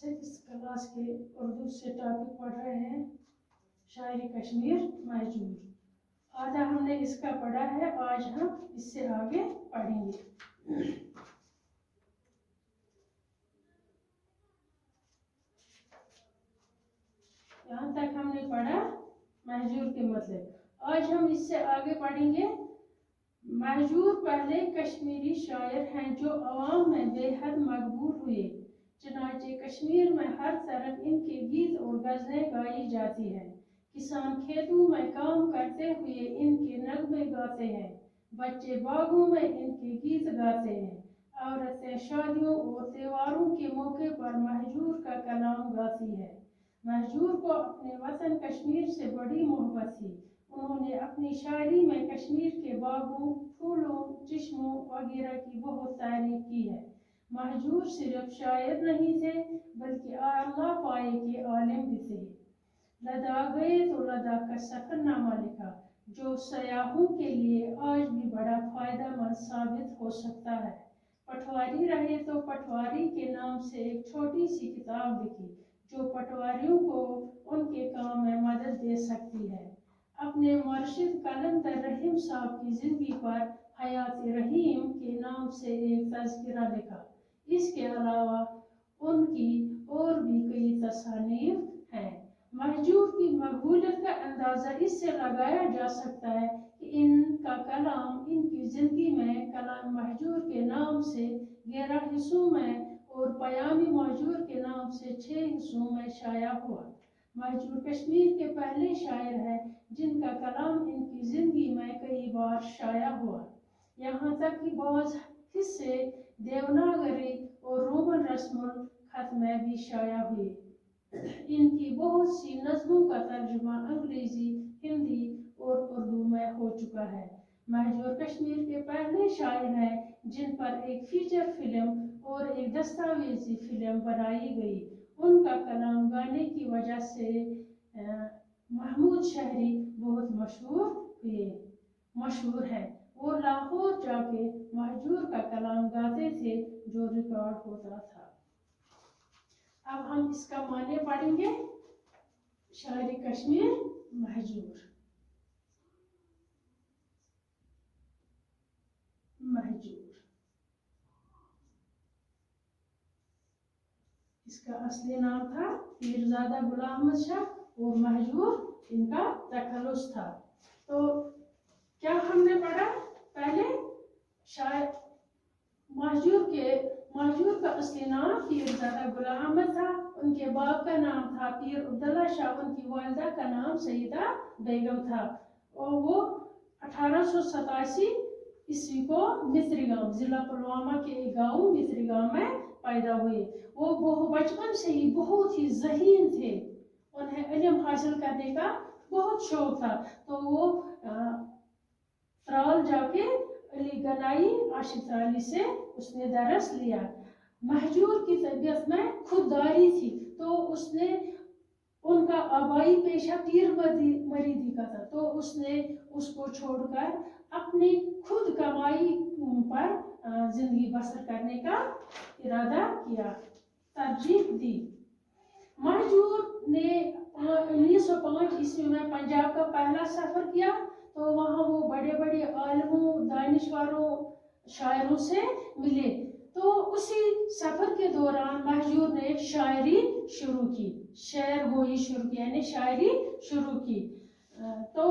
6th class के उर्दू से topic पढ़ रहे हैं शायरी कश्मीर महजूर। आधा हमने इसका पढ़ा है, आज हम इससे आगे पढ़ेंगे। यहाँ तक हमने पढ़ा महजूर के मतलब। आज हम इससे आगे पढ़ेंगे। महजूर पहले कश्मीरी शायर हैं जो अवाम में बेहद मकबूल हुए। चनाचे कश्मीर में हर तरफ इनके गीत और गज़लें गाई जाती हैं। किसान खेतों में काम करते हुए इनके नगमे गाते हैं। बच्चे बागों में इनके गीत गाते हैं। औरतें शादियों और त्योहारों के मौके पर महजूर का कलाम गाती है। महजूर को अपने वतन कश्मीर से बड़ी मोहब्बत थी। उन्होंने अपनी शायरी में कश्मीर के बागों, फूलों, चश्मों वगैरह की बहुत तारीफ की है। महजूर सिर्फ शायर नहीं थे बल्कि अल्लाह पाए के आलिम भी थे। लद्दाख गए तो लद्दाख का सफरनामा लिखा जो सयाहों के लिए आज भी बड़ा फायदेमंद साबित हो सकता है। पटवारी रहे तो पटवारी के नाम से एक छोटी सी किताब लिखी जो पटवारियों को उनके काम में मदद दे सकती है। अपने मुर्शिद कलंदर रहीम साहब की जिंदगी पर हयात रहीम के नाम से एक तज़किरा लिखा। इसके अलावा उनकी और भी कई तसानीफ हैं। महजूर की मकबूलियत का अंदाज़ा इससे लगाया जा सकता है कि इनका कलाम इनकी ज़िंदगी में कलाम महजूर के नाम से 11 हिस्सों में और पयामी महजूर के नाम से 6 हिस्सों में शाया हुआ। महजूर कश्मीर के पहले शायर हैं जिनका कलाम इनकी ज़िंदगी में कई बार शाया हुआ। यहाँ तक कि बाज़ हिस्से देवनागरी और रोमन रस्मुल खत में भी शाया हुए। इनकी बहुत सी नज़मों का तर्जुमा अंग्रेजी, हिंदी और उर्दू में हो चुका है। महजूर कश्मीर के पहले शायर हैं जिन पर एक फीचर फिल्म और एक दस्तावेजी फिल्म बनाई गई। उनका कलाम गाने की वजह से महमूद शहरी बहुत मशहूर है। वो लाहौर जाके महजूर का कलाम गाते थे जो रिकॉर्ड होता था। अब हम इसका माने पढ़ेंगे। शायरी कश्मीर महजूर। इसका असली नाम था पीरजादा गुलाम अहमद शाह और महजूर इनका तखल्लुस था। तो क्या हमने पढ़ा पहले? शायर महजूर का असली नाम पीरजादा गुलाम अहमद था। उनके बाप का नाम था पीर अब्दुल्ला शाह। उनकी वालिदा का नाम सईदा बेगम था और वो 1887 ईस्वी को मिस्री गांव, जिला पुलवामा के एक गांव मिस्री गांव में पैदा हुए। वो बचपन से ही बहुत ही ज़हीन थे। उन्हें इल्म हासिल करने का बहुत शौक था। तो वो त्राल जाके अली गनाई आशिक त्राली से उसने दरस लिया। महजूर की तबीयत में खुददारी थी तो उसने उनका आबाई पेशा पीर मरीदी का था। तो उसने उसको छोड़कर अपनी खुद कमाई पर जिंदगी बसर करने का इरादा किया, तरजीह दी। महजूर ने 1905 ईस्वी में पंजाब का पहला सफर किया। तो वहाँ वो बड़े बड़े आलिमों, दानिशवारों, शायरों से मिले। तो उसी सफर के दौरान महजूर ने शायरी शुरू की, शेर गोई शुरू की, यानी शायरी शुरू की। तो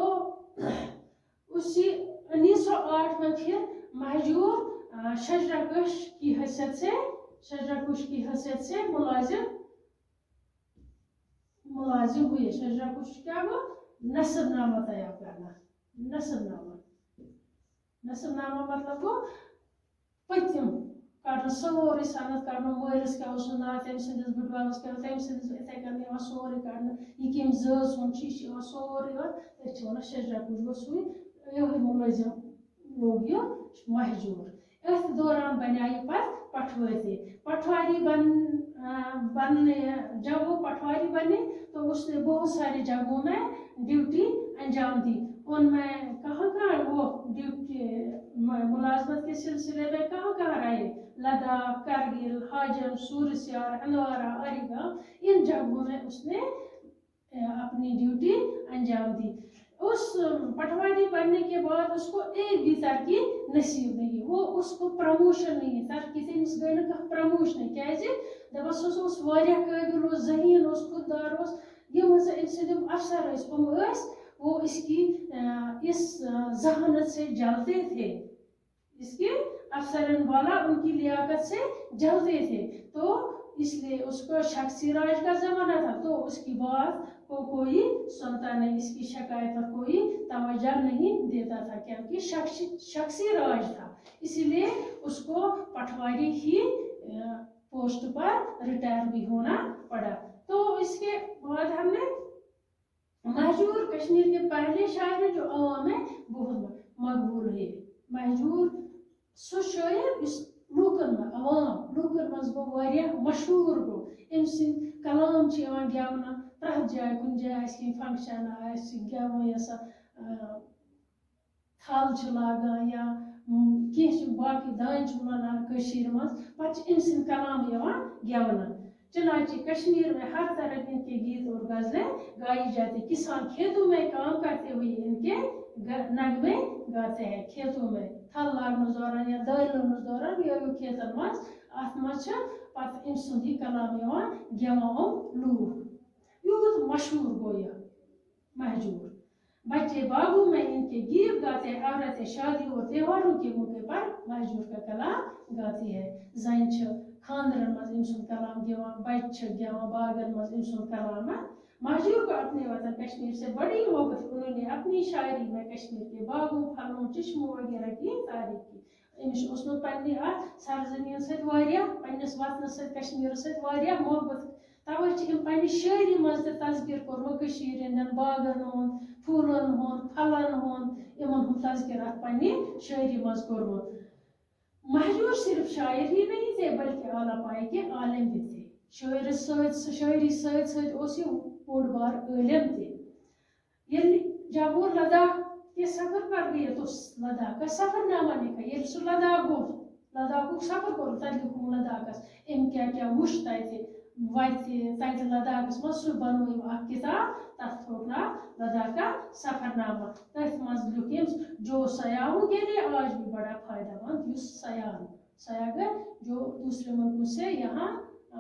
उसी 1908 में फिर महजूर शजराकुश की हैसियत से मुलाजिम हुए। शजराकुश क्या वो? नसबनामा तैयार करना। नसबनामा मतलब वो पतिम कर सोरे सनद कर मलिस क्या ना तम सिंदिस बुडबाबस क्या तम सिंदिस इथे कर सोरे कर ये जज वन सोरे वन शजराकुश गो सुई यो मुलाजिम लोग यो महजूर। इस दौरान बनाई पर पटवारी जब वो पटवारी बने तो उसने बहुत सारी जगहों में ड्यूटी अंजाम दी। उनमें कहाँ वो मुलाजमत के सिलसिले में कहाँ रहे, लद्दाख, करगिल, हाजन, सूरसियार, हंदवारा, अलीगढ़, इन जगहों में उसने अपनी ड्यूटी अंजाम दी। उस पटवारी बनने के बाद उसको एक भी तरक्की नसीब नहीं, वो उसको प्रमोशन नहीं, तरक्की तमिस गई ना प्रमोशन क्या दपास वारिया काबिल जहीन खुददार यम अफसर वो इसकी इस जहानत से जलते थे, इसके अफसरन वाला उनकी लियाकत से जलते थे, तो इसलिए उसको शख्सी राज का जमाना था, तो उसकी बात को कोई सुनता नहीं, इसकी शिकायत पर कोई तवज्जो नहीं देता था, क्योंकि शख्सी राज था, इसीलिए उसको पटवारी ही पोस्ट पर रिटायर भी होना पड़ा। तो इसके बाद हमने महजूर कश्मीर के पहले शायर जो अवाम में बहुत मकबूल है। महजूर सो शायर इस लूकन में अवाम लूकन मज गो मशहूर गो, अम सिंद कलाम गेवना प्रत जाए कुन जाए फंक्शन गेव यसा थल लागान या कह बाकी दान वनान मज पे अम कलाम गेवना। चुनाचे कश्मीर में हर तरह इनके गीत और गजलें गाई जाती, किसान खेतों में काम करते हुए इनके नगमे गाते हैं, खेतों में थल लागनस दौरान या दालनस दौरान यो खेतन मज अत मज पत अम सुंद कलाम गेवान लूक, यूत मशहूर गो यह महजूर। बच्चे बागों में इनके गीत गाते हैं, औरतें शादी और त्योहारों के मौके पर महजूर का कलाम गाती है, जन खानदरन मज अम सुंद कलाम गेवान, बच्चे गेवान बागन मज अम सुंद कलाम। महजूर को अपने वतन कश्मीर से बड़ी मोहब्बत, उन्होंने अपनी शायरी में कश्मीर के बागों, फलों, चश्मों वगैरह की तारीफ की। अमिस पन्ने सरजमीन सन्नस वतन कश्मीर सत्या मोहब्बत, तवे पन्ने शायरी मज तस्किर कोर्मुत बागन हुंद, फूलन हुंद, फलन हुंद, इमन हुंद तस्किर अत पन्ने शायरी मज कोर्मुत। महजूर सिर्फ शायर ही नहीं थे बल्कि आला पाए के आलिम भी थे, शायरी सत बोड़ बार आलिम थे। जब वो लद्दाख के सफर पर गए तो लद्दाख का सफरनामा लिखा, ये लद्दाख गो लद्दाख सफर कर लिखूँ लद्दाखस अम क्या क्या वुश तथे वत लद्दाखस मज सह बनो किताब, तथ थोक ना लद्दाख का सफरनामा, तथ मज लिख जो सयाहों के लिए आज भी बड़ा फायदेमंद, सयाह जो दूसरे मुल्कों से यहाँ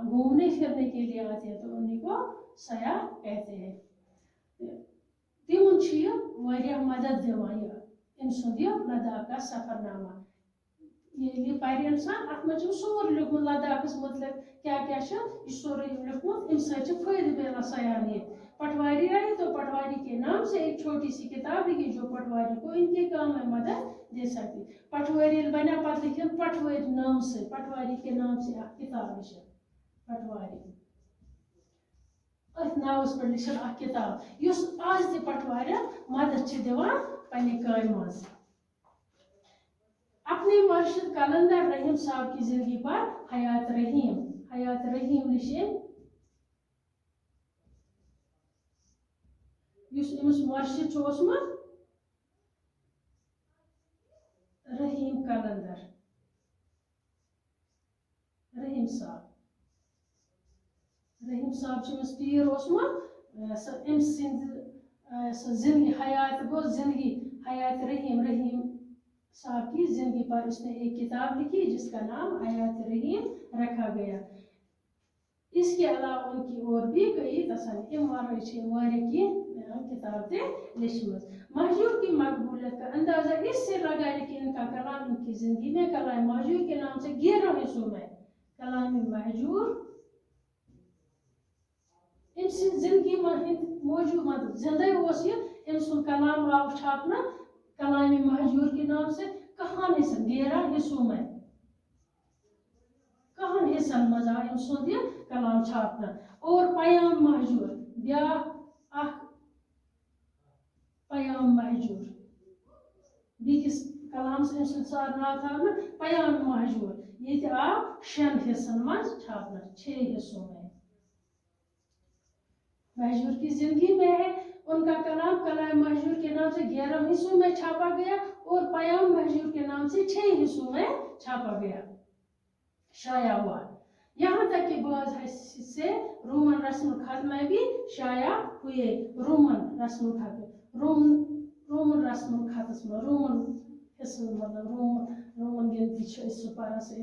घूमने फिरने के लिए आते हैं, तो उन्हीं को सयाह कहते हैं। तिमन मदद दिवान अम सुंद लद्दाख का सफरनामा, ये पढ़ इंसान अत मज सोर लिखमुत लद्दाखस मतलब क्या क्या सोरे लिखमुत, अम फायदे मिलान सयाहनियत। पटवारी आए तो पटवारी के नाम से एक छोटी सी किताब लिखी जो पटवारी को इनके काम में मदद दे सकती। पटवारी बना पत लिखन पटवारी नाम से, पटवारी के नाम से किताब पटवारी अथ नावस पे लिखन किताब आज ति पटवारिया मदद दिवान पन्ने काम मज। अपने मुर्शिद कलंदर रहीम साहब की जिंदगी पर हयात रहीम निशे मुर्शिद रहीम कलंदर रहीम साहब पीर जिंदगी हयात गो जिंदगी हयात रहीम साहब की जिंदगी पर उसने एक किताब लिखी जिसका नाम हयात रहीम रखा गया। इसके अलावा उनकी और भी कई तसन्नी की किताब लिखमत। महजूर की मकबूलियत का अंदाजा इससे लगाए कि इनका कलाम इनकी जिंदगी में कलाम महजूर के नाम से 11 हिस्सों में कलाम महजूर जिंदगी मौजूद मतलब जिंदा कलाम आव छापना कलाम महजूर के नाम से कहान हिस्सन 11 हिस्सों में कहान हिस्सन मज कलाम छापना। और पयाम महजूर ब्या पयाम महजूर बीस कलाम से सार नाव था पयाम महजूर, ये आव 6 हिस्सन मज छापना 6 हिस्सों में। महजूर की जिंदगी में है उनका कलाम कलाम महजूर के नाम से 11 हिस्सों में छापा गया और पयाम महजूर के नाम से 6 हिस्सों में छापा गया, शाया हुआ। यहाँ तक कि बाज़ हिस्से रोमन रस्म खत में भी शाया हुए। रोमन रस्म खत रोमन रस्म खत में रोमन हिस्से मतलब रोमन गिनती पारा से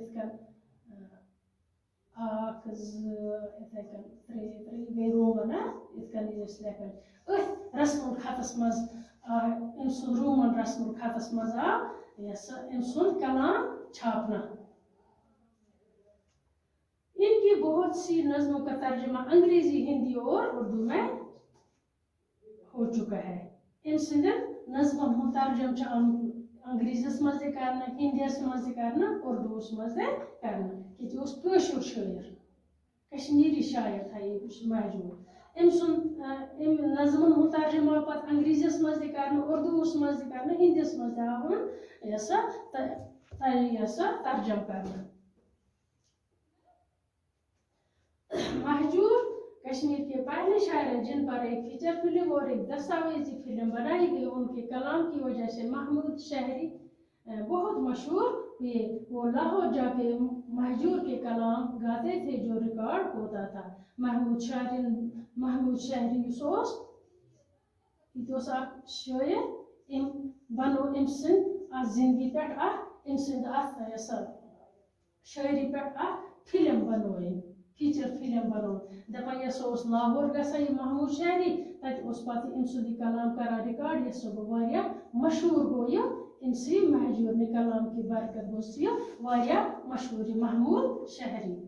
गई रोमन लेखन रस्म खतस मज रोमन रस्म खतस मज कलाम छापना। इनकी बहुत सी नज़मों का तर्जुमा अंग्रेजी, हिंदी और उर्दू में हो चुका है। इन नज़मों हूँ तर्जुम अंग्रेज़ीस मज करना, हिंदीस मज करना, उर्दूस मज करना कि कशूर शायर कश्मीरी शायर था ये महजूर। नज़मन हूँ तर्जुमा पत अंग्रेज़ीस मज करना, उर्दूस मज करना, हिंदीस मज तर्जुम करना। महजूर कश्मीर के पहले शायर हैं जिन पर एक फीचर फिल्म और एक दस्तावेजी फिल्म बनाई गई। उनके कलाम की वजह से महमूद शहरी बहुत मशहूर हुए। वो लाहौर जाके महजूर के कलाम गाते थे जो रिकॉर्ड होता था। महमूद शहरी शायर बनो जिंदगी पे शायरी पे फिल्म बनो फीचर फिल्म बनो दपान यस लाहौर गसा ये महमूद शहरी तत पत कलाम कर रिकॉर्ड यस मशहूर गो ये महजूर ने कलाम की बरकत मशहूर महमूद शहरी।